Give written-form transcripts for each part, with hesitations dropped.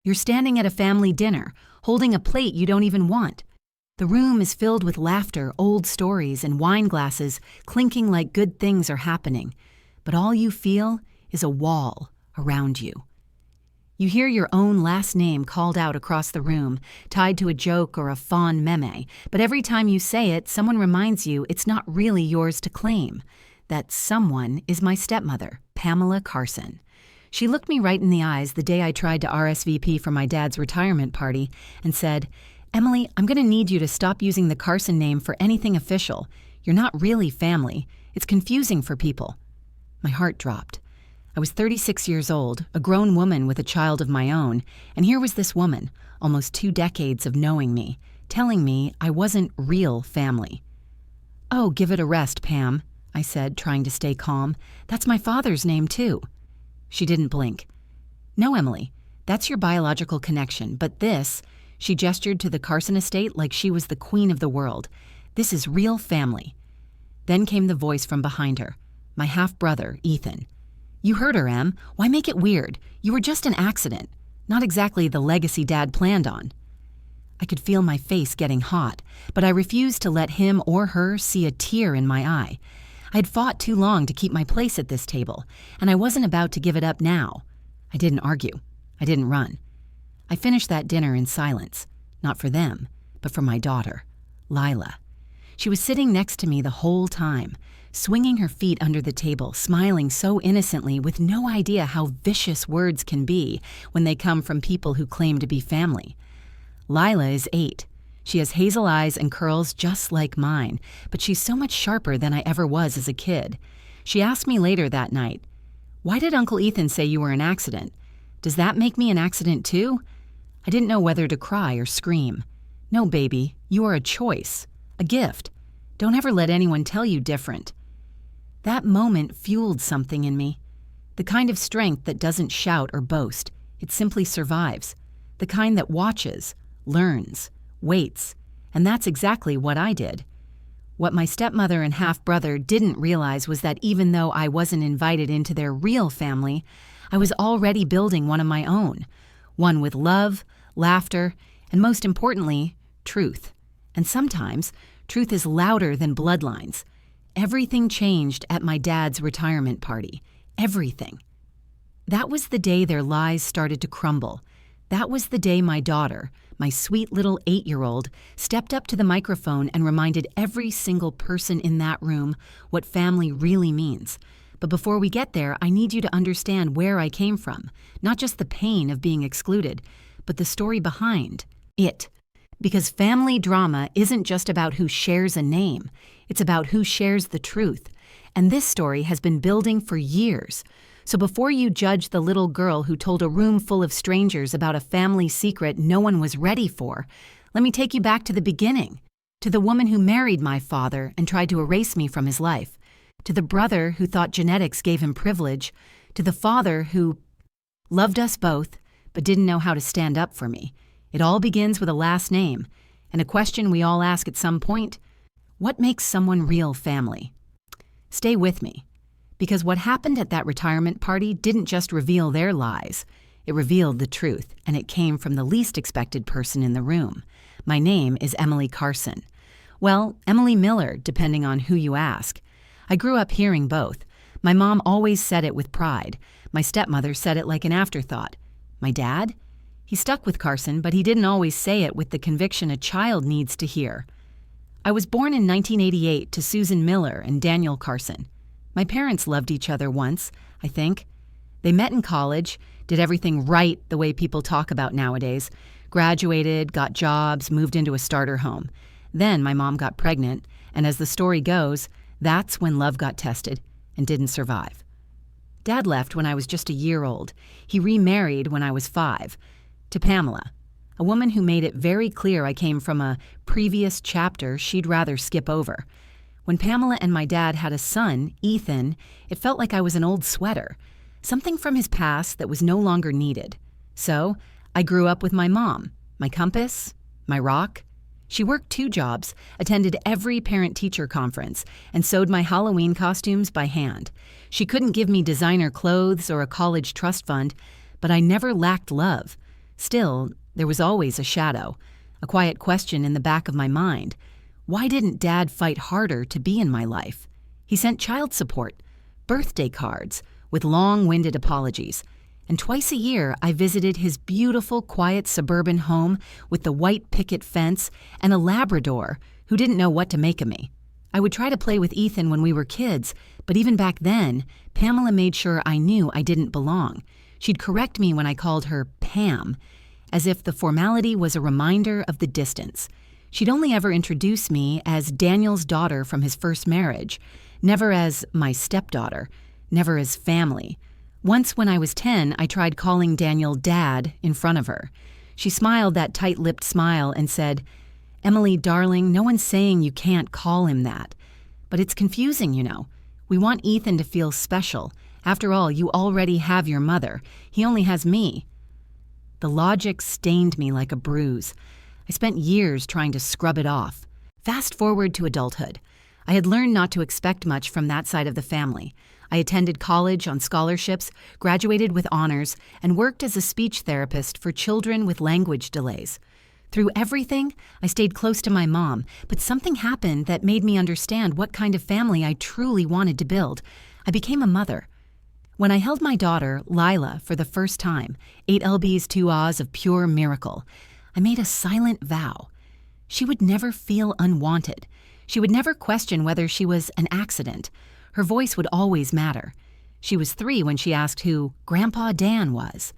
You're standing at a family dinner, holding a plate you don't even want. The room is filled with laughter, old stories, and wine glasses clinking like good things are happening. But all you feel is a wall around you. You hear your own last name called out across the room, tied to a joke or a fond meme, but every time you say it, someone reminds you it's not really yours to claim. That someone is my stepmother, Pamela Carson. She looked me right in the eyes the day I tried to RSVP for my dad's retirement party and said, "Emily, I'm going to need you to stop using the Carson name for anything official. You're not really family. It's confusing for people." My heart dropped. I was 36 years old, a grown woman with a child of my own, and here was this woman, almost 2 decades of knowing me, telling me I wasn't real family. "Oh, give it a rest, Pam," I said, trying to stay calm. "That's my father's name, too." She didn't blink. "No, Emily, that's your biological connection, but this," she gestured to the Carson estate like she was the queen of the world, "this is real family." Then came the voice from behind her, my half-brother, Ethan. "You heard her, Em. Why make it weird? You were just an accident. Not exactly the legacy Dad planned on." I could feel my face getting hot, but I refused to let him or her see a tear in my eye. I'd fought too long to keep my place at this table, and I wasn't about to give it up now. I didn't argue. I didn't run. I finished that dinner in silence, not for them, but for my daughter, Lila. She was sitting next to me the whole time, swinging her feet under the table, smiling so innocently with no idea how vicious words can be when they come from people who claim to be family. Lila is 8. She has hazel eyes and curls just like mine, but she's so much sharper than I ever was as a kid. She asked me later that night, "Why did Uncle Ethan say you were an accident? Does that make me an accident too?" I didn't know whether to cry or scream. "No, baby, you are a choice, a gift. Don't ever let anyone tell you different." That moment fueled something in me. The kind of strength that doesn't shout or boast. It simply survives. The kind that watches, learns, waits, and that's exactly what I did. What my stepmother and half-brother didn't realize was that even though I wasn't invited into their real family, I was already building one of my own, one with love, laughter, and most importantly, truth. And sometimes, truth is louder than bloodlines. Everything changed at my dad's retirement party. Everything. That was the day their lies started to crumble. That was the day my daughter, my sweet little 8-year-old, stepped up to the microphone and reminded every single person in that room what family really means. But before we get there, I need you to understand where I came from, not just the pain of being excluded, but the story behind it. Because family drama isn't just about who shares a name, it's about who shares the truth. And this story has been building for years. So before you judge the little girl who told a room full of strangers about a family secret no one was ready for, let me take you back to the beginning, to the woman who married my father and tried to erase me from his life, to the brother who thought genetics gave him privilege, to the father who loved us both but didn't know how to stand up for me. It all begins with a last name, and a question we all ask at some point: what makes someone real family? Stay with me. Because what happened at that retirement party didn't just reveal their lies. It revealed the truth, and it came from the least expected person in the room. My name is Emily Carson. Well, Emily Miller, depending on who you ask. I grew up hearing both. My mom always said it with pride. My stepmother said it like an afterthought. My dad? He stuck with Carson, but he didn't always say it with the conviction a child needs to hear. I was born in 1988 to Susan Miller and Daniel Carson. My parents loved each other once, I think. They met in college, did everything right the way people talk about nowadays, graduated, got jobs, moved into a starter home. Then my mom got pregnant, and as the story goes, that's when love got tested and didn't survive. Dad left when I was just a year old. He remarried when I was 5, to Pamela, a woman who made it very clear I came from a previous chapter she'd rather skip over. When Pamela and my dad had a son, Ethan, it felt like I was an old sweater, something from his past that was no longer needed. So I grew up with my mom, my compass, my rock. She worked 2 jobs, attended every parent-teacher conference, and sewed my Halloween costumes by hand. She couldn't give me designer clothes or a college trust fund, but I never lacked love. Still, there was always a shadow, a quiet question in the back of my mind. Why didn't Dad fight harder to be in my life? He sent child support, birthday cards, with long-winded apologies. And twice a year, I visited his beautiful, quiet suburban home with the white picket fence and a Labrador who didn't know what to make of me. I would try to play with Ethan when we were kids, but even back then, Pamela made sure I knew I didn't belong. She'd correct me when I called her Pam, as if the formality was a reminder of the distance. She'd only ever introduce me as Daniel's daughter from his first marriage, never as my stepdaughter, never as family. Once when I was 10, I tried calling Daniel Dad in front of her. She smiled that tight-lipped smile and said, "Emily, darling, no one's saying you can't call him that. But it's confusing, you know. We want Ethan to feel special. After all, you already have your mother. He only has me." The logic stained me like a bruise. I spent years trying to scrub it off. Fast forward to adulthood. I had learned not to expect much from that side of the family. I attended college on scholarships, graduated with honors, and worked as a speech therapist for children with language delays. Through everything, I stayed close to my mom, but something happened that made me understand what kind of family I truly wanted to build. I became a mother. When I held my daughter, Lila, for the first time, 8 lbs 2 ahs of pure miracle, I made a silent vow. She would never feel unwanted. She would never question whether she was an accident. Her voice would always matter. She was 3 when she asked who Grandpa Dan was.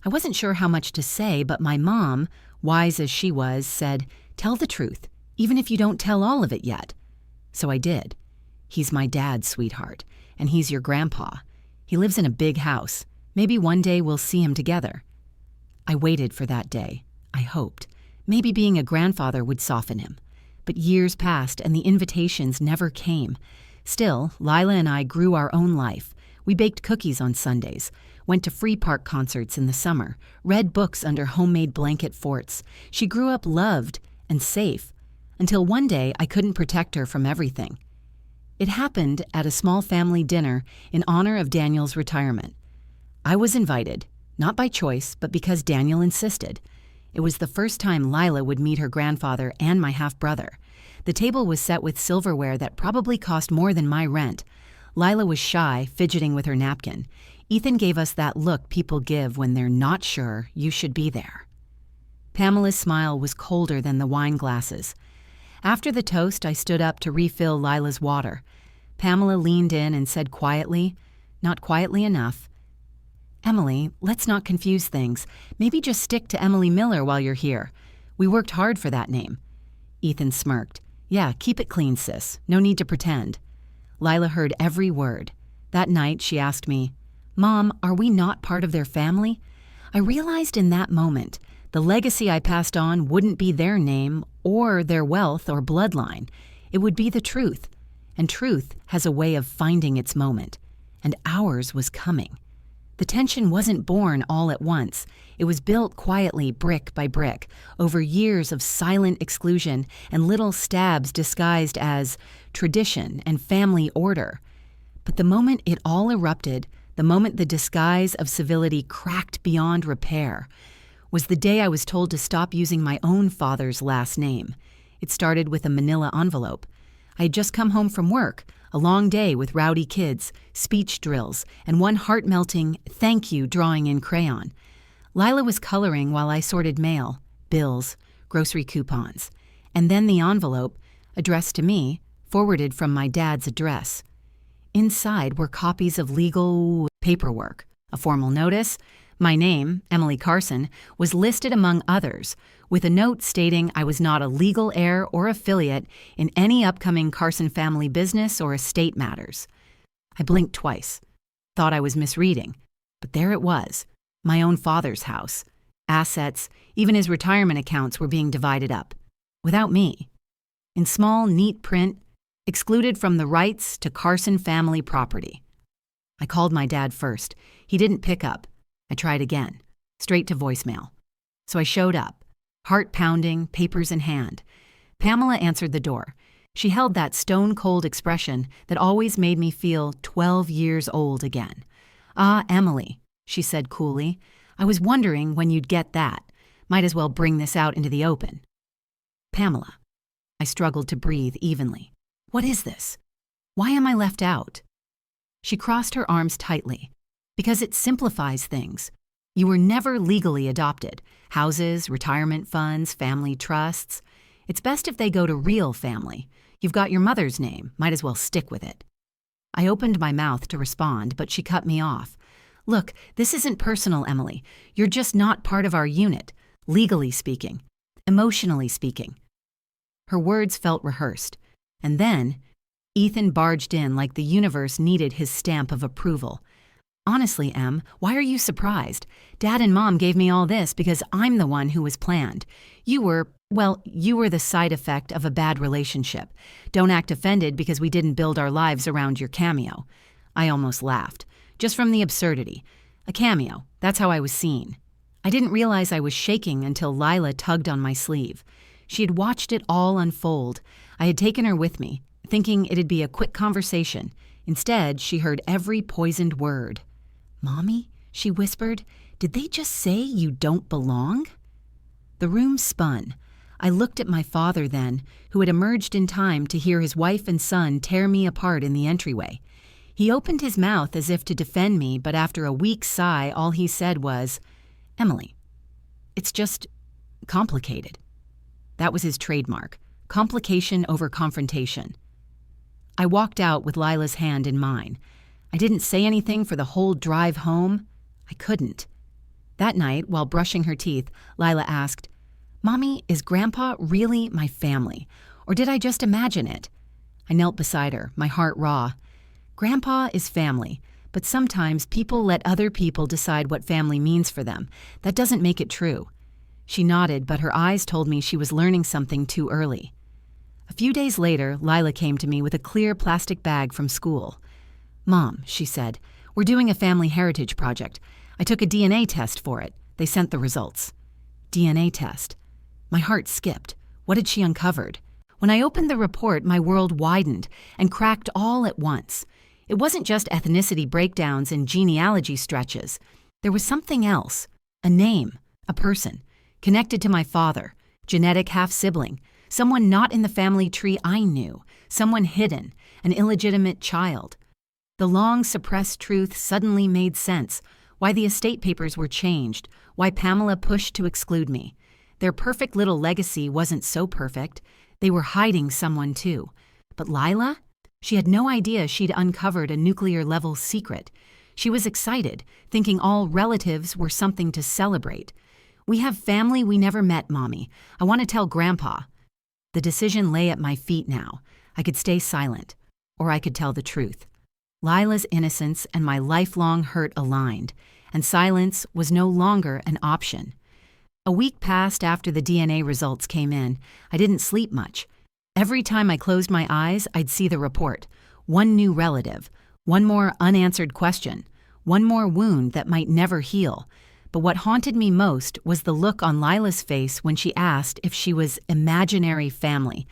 I wasn't sure how much to say, but my mom, wise as she was, said, "Tell the truth, even if you don't tell all of it yet." So I did. "He's my dad, sweetheart, and he's your grandpa. He lives in a big house. Maybe one day we'll see him together." I waited for that day. I hoped. Maybe being a grandfather would soften him. But years passed and the invitations never came. Still, Lila and I grew our own life. We baked cookies on Sundays, went to free park concerts in the summer, read books under homemade blanket forts. She grew up loved and safe, until one day I couldn't protect her from everything. It happened at a small family dinner in honor of Daniel's retirement. I was invited, not by choice, but because Daniel insisted. It was the first time Lila would meet her grandfather and my half-brother. The table was set with silverware that probably cost more than my rent. Lila was shy, fidgeting with her napkin. Ethan gave us that look people give when they're not sure you should be there. Pamela's smile was colder than the wine glasses. After the toast, I stood up to refill Lila's water. Pamela leaned in and said quietly, not quietly enough, "Emily, let's not confuse things. Maybe just stick to Emily Miller while you're here. We worked hard for that name." Ethan smirked. "Yeah, keep it clean, sis. No need to pretend." Lila heard every word. That night, she asked me, "Mom, are we not part of their family?" I realized in that moment, the legacy I passed on wouldn't be their name or their wealth or bloodline. It would be the truth. And truth has a way of finding its moment. And ours was coming. The tension wasn't born all at once. It was built quietly, brick by brick, over years of silent exclusion and little stabs disguised as tradition and family order. But the moment it all erupted, the moment the disguise of civility cracked beyond repair, was the day I was told to stop using my own father's last name. It started with a manila envelope. I had just come home from work, a long day with rowdy kids, speech drills, and one heart-melting thank you drawing in crayon. Lila was coloring while I sorted mail, bills, grocery coupons, and then the envelope, addressed to me, forwarded from my dad's address. Inside were copies of legal paperwork, a formal notice. My name, Emily Carson, was listed among others, with a note stating I was not a legal heir or affiliate in any upcoming Carson family business or estate matters. I blinked twice, thought I was misreading, but there it was, my own father's house. Assets, even his retirement accounts were being divided up, without me. In small, neat print, excluded from the rights to Carson family property. I called my dad first. He didn't pick up. I tried again, straight to voicemail. So I showed up, heart pounding, papers in hand. Pamela answered the door. She held that stone-cold expression that always made me feel 12 years old again. "Ah, Emily," she said coolly, "I was wondering when you'd get that." Might as well bring this out into the open. Pamela. I struggled to breathe evenly. What is this? Why am I left out? She crossed her arms tightly. Because it simplifies things. You were never legally adopted. Houses, retirement funds, family trusts. It's best if they go to real family. You've got your mother's name. Might as well stick with it. I opened my mouth to respond, but she cut me off. Look, this isn't personal, Emily. You're just not part of our unit, legally speaking, emotionally speaking. Her words felt rehearsed. And then, Ethan barged in like the universe needed his stamp of approval. Honestly, Em, why are you surprised? Dad and Mom gave me all this because I'm the one who was planned. You were the side effect of a bad relationship. Don't act offended because we didn't build our lives around your cameo. I almost laughed, just from the absurdity. A cameo, that's how I was seen. I didn't realize I was shaking until Lila tugged on my sleeve. She had watched it all unfold. I had taken her with me, thinking it'd be a quick conversation. Instead, she heard every poisoned word. Mommy, she whispered, did they just say you don't belong? The room spun. I looked at my father then, who had emerged in time to hear his wife and son tear me apart in the entryway. He opened his mouth as if to defend me, but after a weak sigh, all he said was, Emily, it's just complicated. That was his trademark, complication over confrontation. I walked out with Lila's hand in mine. I didn't say anything for the whole drive home. I couldn't. That night, while brushing her teeth, Lila asked, Mommy, is Grandpa really my family, or did I just imagine it? I knelt beside her, my heart raw. Grandpa is family, but sometimes people let other people decide what family means for them. That doesn't make it true. She nodded, but her eyes told me she was learning something too early. A few days later, Lila came to me with a clear plastic bag from school. Mom, she said, we're doing a family heritage project. I took a DNA test for it. They sent the results. DNA test. My heart skipped. What had she uncovered? When I opened the report, my world widened and cracked all at once. It wasn't just ethnicity breakdowns and genealogy stretches. There was something else. A name, a person, connected to my father, genetic half-sibling, someone not in the family tree I knew, someone hidden, an illegitimate child. The long-suppressed truth suddenly made sense, why the estate papers were changed, why Pamela pushed to exclude me. Their perfect little legacy wasn't so perfect. They were hiding someone too. But Lila? She had no idea she'd uncovered a nuclear-level secret. She was excited, thinking all relatives were something to celebrate. We have family we never met, Mommy. I want to tell Grandpa. The decision lay at my feet now. I could stay silent, or I could tell the truth. Lila's innocence and my lifelong hurt aligned, and silence was no longer an option. A week passed after the DNA results came in. I didn't sleep much. Every time I closed my eyes, I'd see the report. One new relative, one more unanswered question, one more wound that might never heal. But what haunted me most was the look on Lila's face when she asked if she was imaginary family.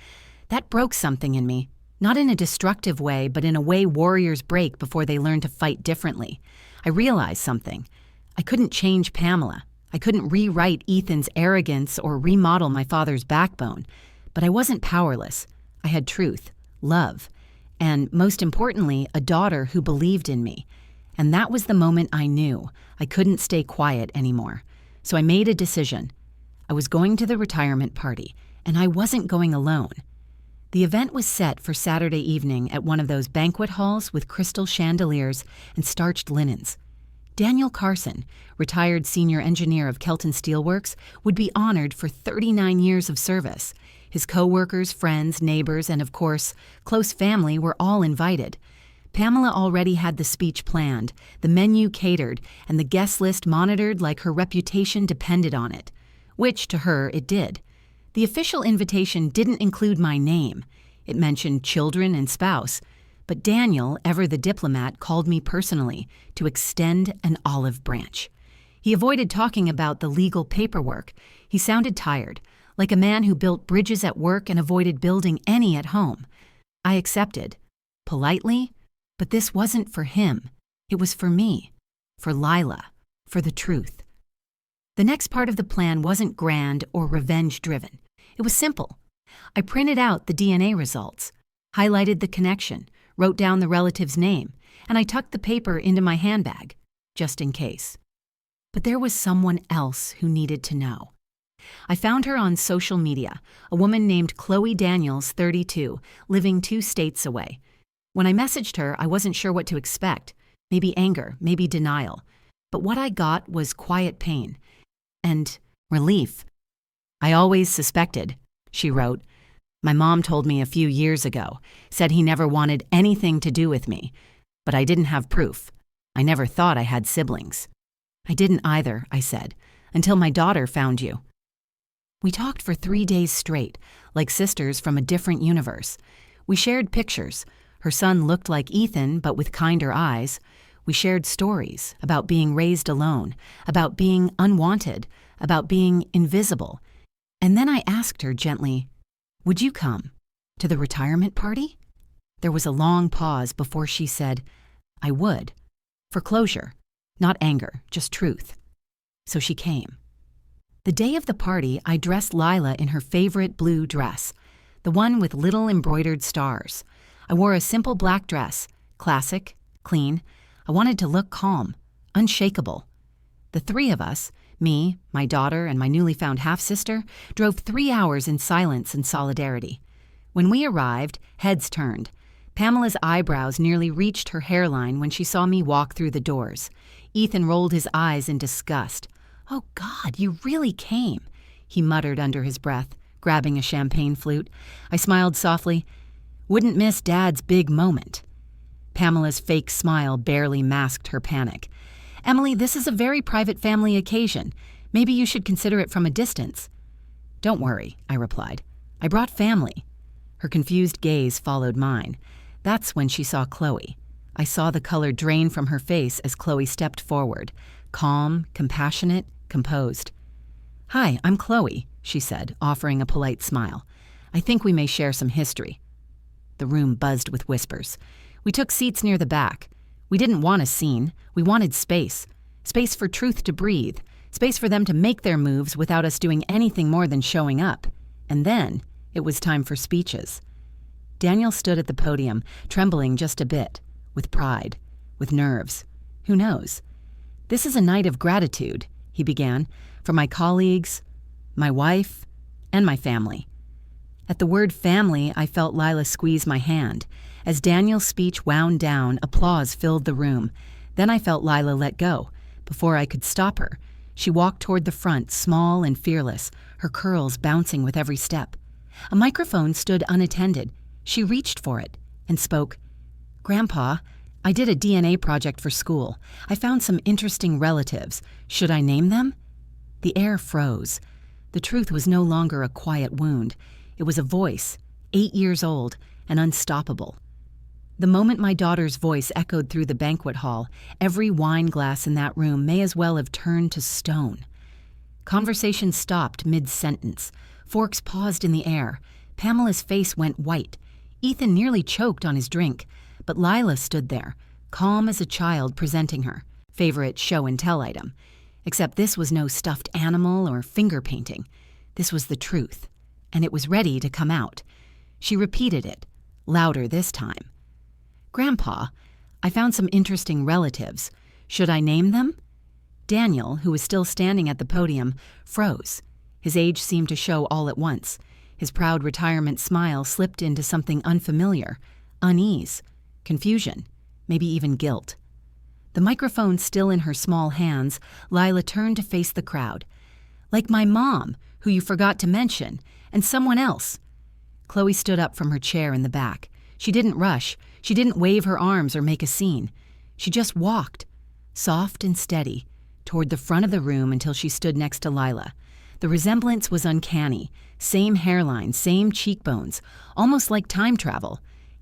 That broke something in me. Not in a destructive way, but in a way warriors break before they learn to fight differently. I realized something. I couldn't change Pamela. I couldn't rewrite Ethan's arrogance or remodel my father's backbone. But I wasn't powerless. I had truth, love, and most importantly, a daughter who believed in me. And that was the moment I knew I couldn't stay quiet anymore. So I made a decision. I was going to the retirement party, and I wasn't going alone. The event was set for Saturday evening at one of those banquet halls with crystal chandeliers and starched linens. Daniel Carson, retired senior engineer of Kelton Steelworks, would be honored for 39 years of service. His co-workers, friends, neighbors, and of course, close family were all invited. Pamela already had the speech planned, the menu catered, and the guest list monitored like her reputation depended on it. Which, to her, it did. The official invitation didn't include my name. It mentioned children and spouse. But Daniel, ever the diplomat, called me personally to extend an olive branch. He avoided talking about the legal paperwork. He sounded tired, like a man who built bridges at work and avoided building any at home. I accepted, politely, but this wasn't for him. It was for me, for Lila, for the truth. The next part of the plan wasn't grand or revenge-driven. It was simple. I printed out the DNA results, highlighted the connection, wrote down the relative's name, and I tucked the paper into my handbag, just in case. But there was someone else who needed to know. I found her on social media, a woman named Chloe Daniels, 32, living 2 states away. When I messaged her, I wasn't sure what to expect. Maybe anger, maybe denial. But what I got was quiet pain and relief. "I always suspected," she wrote. "My mom told me a few years ago, said he never wanted anything to do with me. But I didn't have proof. I never thought I had siblings." "I didn't either," I said, "until my daughter found you." We talked for 3 days straight, like sisters from a different universe. We shared pictures. Her son looked like Ethan, but with kinder eyes. We shared stories about being raised alone, about being unwanted, about being invisible. And then I asked her gently, "Would you come to the retirement party?" There was a long pause before she said, "I would, for closure, not anger, just truth." So she came. The day of the party, I dressed Lila in her favorite blue dress, the one with little embroidered stars. I wore a simple black dress, classic, clean. I wanted to look calm, unshakable. The 3 of us, me, my daughter, and my newly found half-sister, drove 3 hours in silence and solidarity. When we arrived, heads turned. Pamela's eyebrows nearly reached her hairline when she saw me walk through the doors. Ethan rolled his eyes in disgust. "Oh, God, you really came," he muttered under his breath, grabbing a champagne flute. I smiled softly. "Wouldn't miss Dad's big moment." Pamela's fake smile barely masked her panic. "Emily, this is a very private family occasion. Maybe you should consider it from a distance." "Don't worry," I replied. "I brought family." Her confused gaze followed mine. That's when she saw Chloe. I saw the color drain from her face as Chloe stepped forward, calm, compassionate, composed. "Hi, I'm Chloe," she said, offering a polite smile. "I think we may share some history." The room buzzed with whispers. We took seats near the back. We didn't want a scene. We wanted space. Space for truth to breathe. Space for them to make their moves without us doing anything more than showing up. And then it was time for speeches. Daniel stood at the podium, trembling just a bit, with pride, with nerves. Who knows? "This is a night of gratitude," he began, "for my colleagues, my wife, and my family." At the word family, I felt Lila squeeze my hand. As Daniel's speech wound down, applause filled the room. Then I felt Lila let go. Before I could stop her, she walked toward the front, small and fearless, her curls bouncing with every step. A microphone stood unattended. She reached for it and spoke. "Grandpa, I did a DNA project for school. I found some interesting relatives. Should I name them?" The air froze. The truth was no longer a quiet wound. It was a voice, 8 years old, and unstoppable. The moment my daughter's voice echoed through the banquet hall, every wine glass in that room may as well have turned to stone. Conversation stopped mid-sentence. Forks paused in the air. Pamela's face went white. Ethan nearly choked on his drink. But Lila stood there, calm as a child presenting her favorite show-and-tell item. Except this was no stuffed animal or finger painting. This was the truth, and it was ready to come out. She repeated it, louder this time. "Grandpa, I found some interesting relatives. Should I name them?" Daniel, who was still standing at the podium, froze. His age seemed to show all at once. His proud retirement smile slipped into something unfamiliar, unease, confusion, maybe even guilt. The microphone still in her small hands, Lila turned to face the crowd. "Like my mom, who you forgot to mention, and someone else." Chloe stood up from her chair in the back. She didn't rush. She didn't wave her arms or make a scene. She just walked, soft and steady, toward the front of the room until she stood next to Lila. The resemblance was uncanny. Same hairline, same cheekbones, almost like time travel.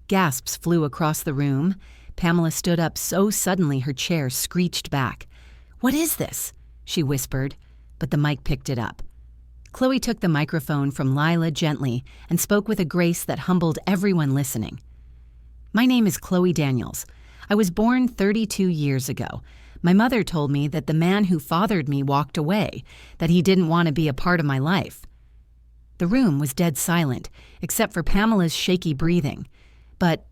Gasps flew across the room. Pamela stood up so suddenly her chair screeched back. "What is this?" she whispered, but the mic picked it up. Chloe took the microphone from Lila gently and spoke with a grace that humbled everyone listening. "My name is Chloe Daniels. I was born 32 years ago. My mother told me that the man who fathered me walked away, that he didn't want to be a part of my life. The room was dead silent, except for Pamela's shaky breathing. But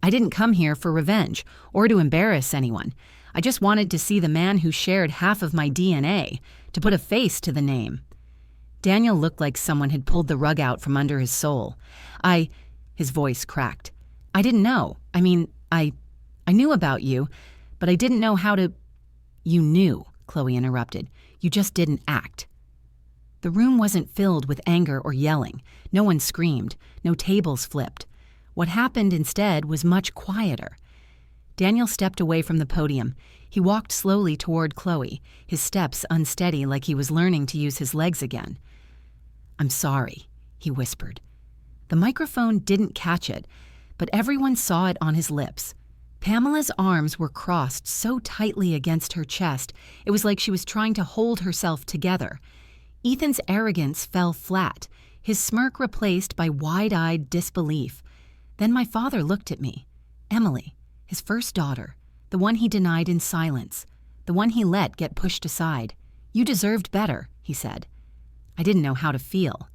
I didn't come here for revenge or to embarrass anyone. I just wanted to see the man who shared half of my DNA, to put a face to the name. Daniel looked like someone had pulled the rug out from under his soul. His voice cracked. I didn't know. I knew about you, but I didn't know how to... You knew, Chloe interrupted. You just didn't act. The room wasn't filled with anger or yelling. No one screamed. No tables flipped. What happened instead was much quieter. Daniel stepped away from the podium. He walked slowly toward Chloe, his steps unsteady like he was learning to use his legs again. I'm sorry, he whispered. The microphone didn't catch it, but everyone saw it on his lips. Pamela's arms were crossed so tightly against her chest, it was like she was trying to hold herself together. Ethan's arrogance fell flat, his smirk replaced by wide-eyed disbelief. Then my father looked at me. Emily, his first daughter, the one he denied in silence, the one he let get pushed aside. You deserved better, he said. I didn't know how to feel.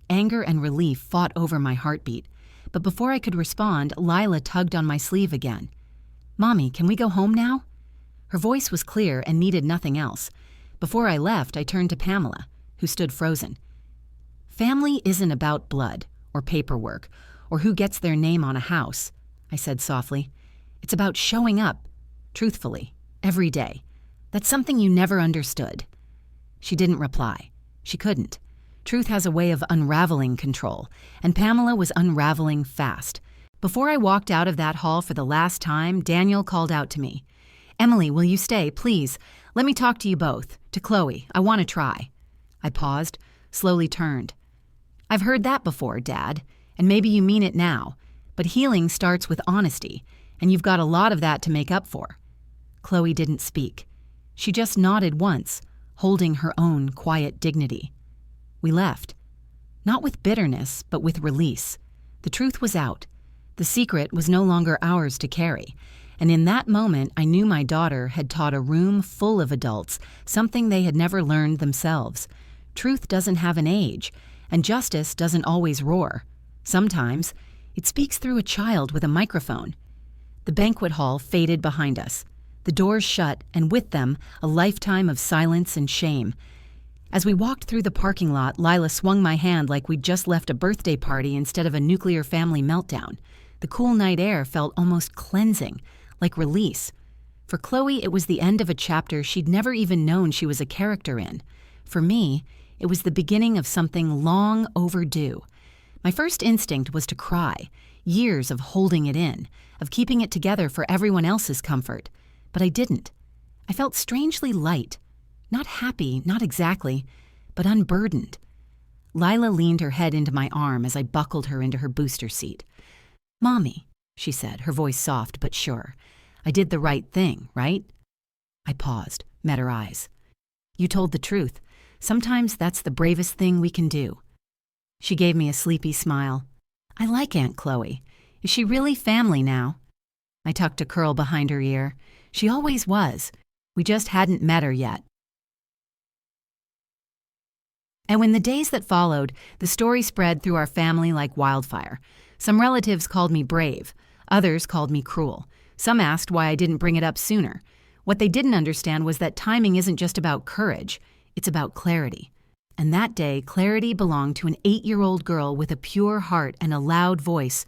Anger and relief fought over my heartbeat, but before I could respond, Lila tugged on my sleeve again. Mommy, can we go home now? Her voice was clear and needed nothing else. Before I left, I turned to Pamela, who stood frozen. Family isn't about blood, or paperwork, or who gets their name on a house, I said softly. It's about showing up, truthfully, every day. That's something you never understood. She didn't reply. She couldn't. Truth has a way of unraveling control, and Pamela was unraveling fast. Before I walked out of that hall for the last time, Daniel called out to me. Emily, will you stay, please? Let me talk to you both. To Chloe. I want to try. I paused, slowly turned. I've heard that before, Dad, and maybe you mean it now, but healing starts with honesty, and you've got a lot of that to make up for. Chloe didn't speak. She just nodded once, holding her own quiet dignity. We left. Not with bitterness, but with release. The truth was out. The secret was no longer ours to carry, and in that moment I knew my daughter had taught a room full of adults something they had never learned themselves. Truth doesn't have an age, and justice doesn't always roar. Sometimes it speaks through a child with a microphone. The banquet hall faded behind us. The doors shut, and with them, a lifetime of silence and shame. As we walked through the parking lot, Lila swung my hand like we'd just left a birthday party instead of a nuclear family meltdown. The cool night air felt almost cleansing, like release. For Chloe, it was the end of a chapter she'd never even known she was a character in. For me, it was the beginning of something long overdue. My first instinct was to cry, years of holding it in, of keeping it together for everyone else's comfort. But I didn't. I felt strangely light. Not happy, not exactly, but unburdened. Lila leaned her head into my arm as I buckled her into her booster seat. Mommy, she said, her voice soft but sure. I did the right thing, right? I paused, met her eyes. You told the truth. Sometimes that's the bravest thing we can do. She gave me a sleepy smile. I like Aunt Chloe. Is she really family now? I tucked a curl behind her ear. She always was. We just hadn't met her yet. And when the days that followed, the story spread through our family like wildfire. Some relatives called me brave. Others called me cruel. Some asked why I didn't bring it up sooner. What they didn't understand was that timing isn't just about courage. It's about clarity. And that day, clarity belonged to an 8-year-old girl with a pure heart and a loud voice.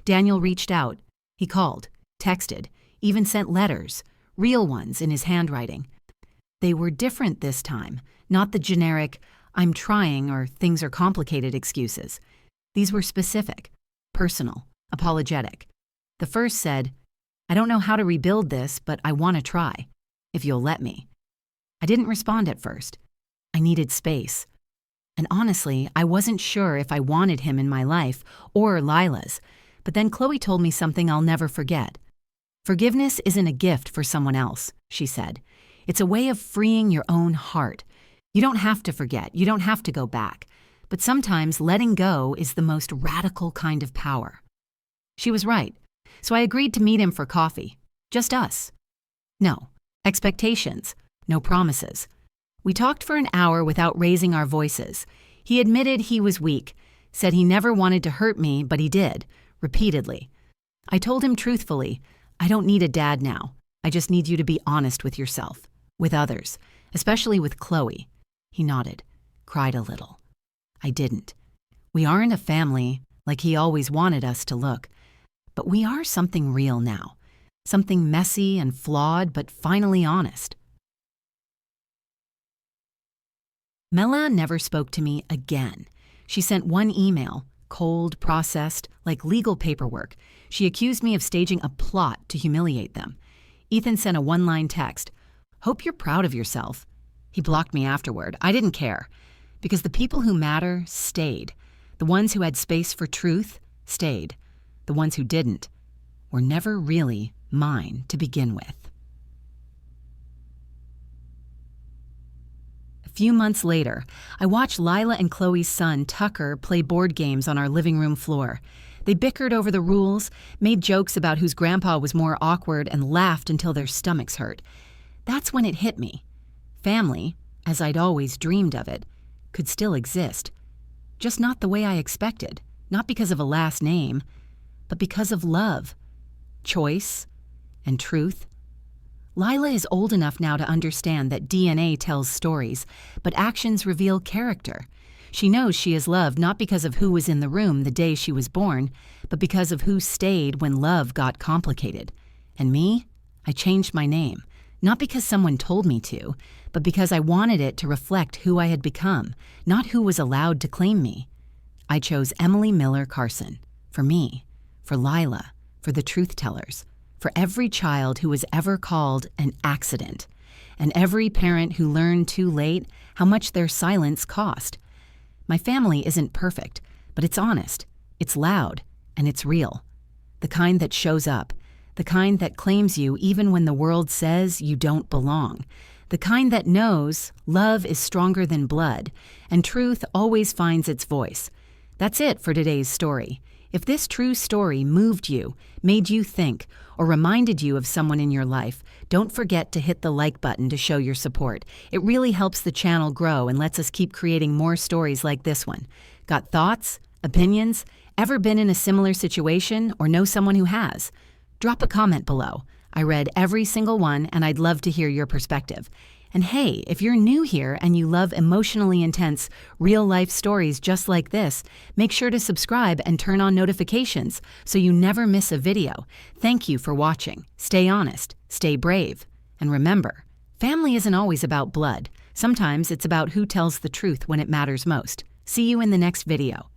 Daniel reached out. He called, texted, even sent letters, real ones in his handwriting. They were different this time, not the generic, I'm trying or things are complicated excuses. These were specific, personal, apologetic. The first said, I don't know how to rebuild this, but I want to try, if you'll let me. I didn't respond at first. I needed space. And honestly, I wasn't sure if I wanted him in my life or Lila's. But then Chloe told me something I'll never forget. Forgiveness isn't a gift for someone else, she said. It's a way of freeing your own heart. You don't have to forget. You don't have to go back. But sometimes letting go is the most radical kind of power. She was right. So I agreed to meet him for coffee. Just us. No, Expectations, no promises. We talked for an hour without raising our voices. He admitted he was weak, said he never wanted to hurt me, but he did, repeatedly. I told him truthfully, I don't need a dad now. I just need you to be honest with yourself, with others, especially with Chloe. He nodded, cried a little. I didn't. We aren't a family like he always wanted us to look, but we are something real now, something messy and flawed, but finally honest. Mela never spoke to me again. She sent one email, cold, processed, like legal paperwork. She accused me of staging a plot to humiliate them. Ethan sent a one-line text, "Hope you're proud of yourself." He blocked me afterward. I didn't care, because the people who matter stayed. The ones who had space for truth stayed. The ones who didn't were never really mine to begin with. A few months later, I watched Lila and Chloe's son, Tucker, play board games on our living room floor. They bickered over the rules, made jokes about whose grandpa was more awkward, and laughed until their stomachs hurt. That's when it hit me. Family, as I'd always dreamed of it, could still exist. Just not the way I expected, not because of a last name, but because of love, choice, and truth. Lila is old enough now to understand that DNA tells stories, but actions reveal character. She knows she is loved not because of who was in the room the day she was born, but because of who stayed when love got complicated. And me? I changed my name, not because someone told me to, but because I wanted it to reflect who I had become, not who was allowed to claim me. I chose Emily Miller Carson, for me, for Lila, for the truth tellers, for every child who was ever called an accident, and every parent who learned too late how much their silence cost. My family isn't perfect, but it's honest, it's loud, and it's real. The kind that shows up, the kind that claims you even when the world says you don't belong, the kind that knows love is stronger than blood, and truth always finds its voice. That's it for today's story. If this true story moved you, made you think, or reminded you of someone in your life, don't forget to hit the like button to show your support. It really helps the channel grow and lets us keep creating more stories like this one. Got thoughts? Opinions? Ever been in a similar situation or know someone who has? Drop a comment below. I read every single one and I'd love to hear your perspective. And hey, if you're new here and you love emotionally intense, real-life stories just like this, make sure to subscribe and turn on notifications so you never miss a video. Thank you for watching. Stay honest, stay brave, and remember, family isn't always about blood. Sometimes it's about who tells the truth when it matters most. See you in the next video.